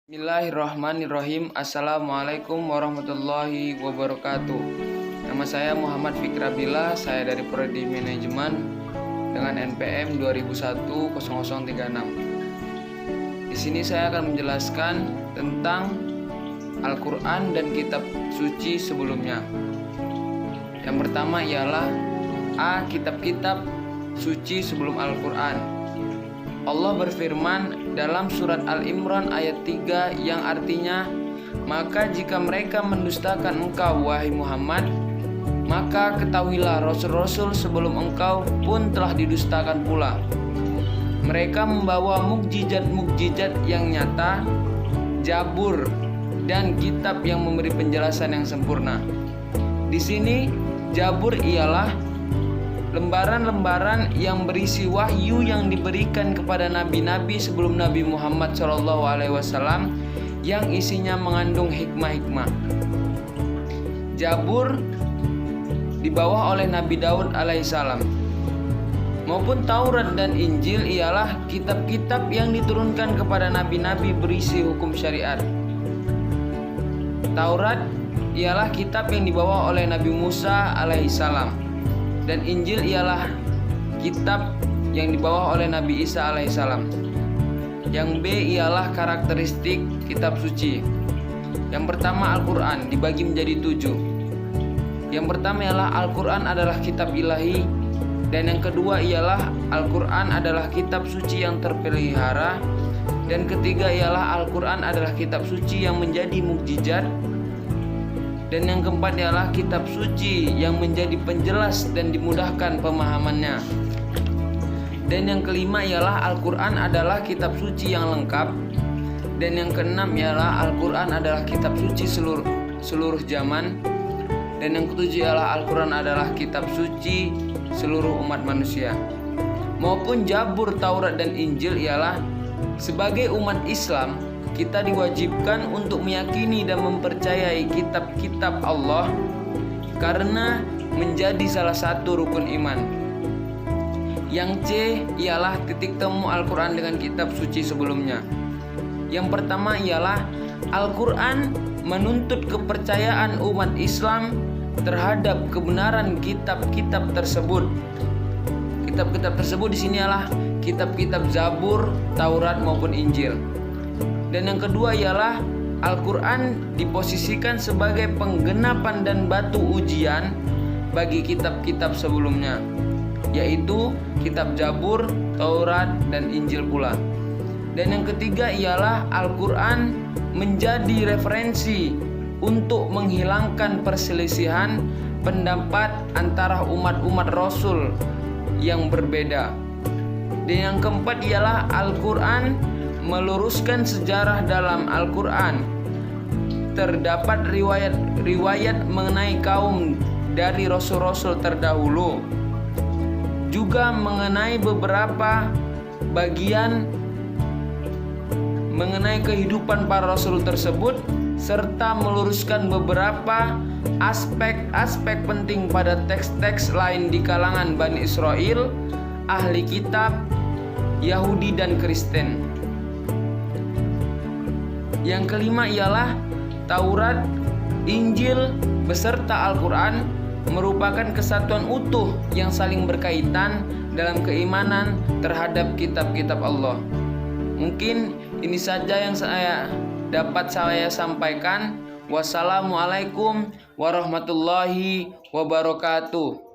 Bismillahirrahmanirrahim. Assalamualaikum warahmatullahi wabarakatuh. Nama saya Muhammad Fikrabila. Saya dari Prodi Manajemen dengan NPM 2001-0036. Di sini saya akan menjelaskan tentang Al-Quran dan kitab suci sebelumnya. Yang pertama ialah kitab-kitab suci sebelum Al-Quran. Allah berfirman dalam surat Al-Imran ayat 3 yang artinya, maka jika mereka mendustakan engkau wahai Muhammad, maka ketahuilah rasul-rasul sebelum engkau pun telah didustakan pula. Mereka membawa mukjizat-mukjizat yang nyata, Zabur dan kitab yang memberi penjelasan yang sempurna. Di sini Zabur ialah lembaran-lembaran yang berisi wahyu yang diberikan kepada nabi-nabi sebelum Nabi Muhammad SAW yang isinya mengandung hikmah-hikmah. Zabur dibawa oleh Nabi Daud alaihissalam, maupun Taurat dan Injil ialah kitab-kitab yang diturunkan kepada nabi-nabi berisi hukum syariat. Taurat ialah kitab yang dibawa oleh Nabi Musa alaihissalam, dan Injil ialah kitab yang dibawa oleh Nabi Isa alaihissalam. Yang B ialah karakteristik kitab suci. Yang pertama, Al-Quran dibagi menjadi 7. Yang pertama ialah Al-Quran adalah kitab ilahi, dan yang kedua ialah Al-Quran adalah kitab suci yang terpelihara, dan ketiga ialah Al-Quran adalah kitab suci yang menjadi mukjizat, dan yang keempat ialah kitab suci yang menjadi penjelas dan dimudahkan pemahamannya. Dan yang kelima ialah Al-Quran adalah kitab suci yang lengkap. Dan yang keenam ialah Al-Quran adalah kitab suci seluruh zaman. Dan yang ketujuh ialah Al-Quran adalah kitab suci seluruh umat manusia. Maupun Zabur, Taurat, dan Injil ialah sebagai umat Islam, kita diwajibkan untuk meyakini dan mempercayai kitab-kitab Allah karena menjadi salah satu rukun iman. Yang C ialah titik temu Al-Quran dengan kitab suci sebelumnya. Yang pertama ialah Al-Quran menuntut kepercayaan umat Islam terhadap kebenaran kitab-kitab tersebut. Kitab-kitab tersebut di sini adalah kitab-kitab Zabur, Taurat maupun Injil. Dan yang kedua ialah Al-Quran diposisikan sebagai penggenapan dan batu ujian bagi kitab-kitab sebelumnya, yaitu kitab Zabur, Taurat, dan Injil pula. Dan yang ketiga ialah Al-Quran menjadi referensi untuk menghilangkan perselisihan pendapat antara umat-umat Rasul yang berbeda. Dan yang keempat ialah Al-Quran meluruskan sejarah dalam Al-Quran. Terdapat riwayat mengenai kaum dari rasul-rasul terdahulu, juga mengenai beberapa bagian mengenai kehidupan para rasul tersebut, serta meluruskan beberapa aspek-aspek penting pada teks-teks lain di kalangan Bani Israel, ahli kitab, Yahudi, dan Kristen. Yang kelima ialah Taurat, Injil, beserta Al-Quran merupakan kesatuan utuh yang saling berkaitan dalam keimanan terhadap kitab-kitab Allah. Mungkin ini saja yang dapat saya sampaikan. Wassalamualaikum warahmatullahi wabarakatuh.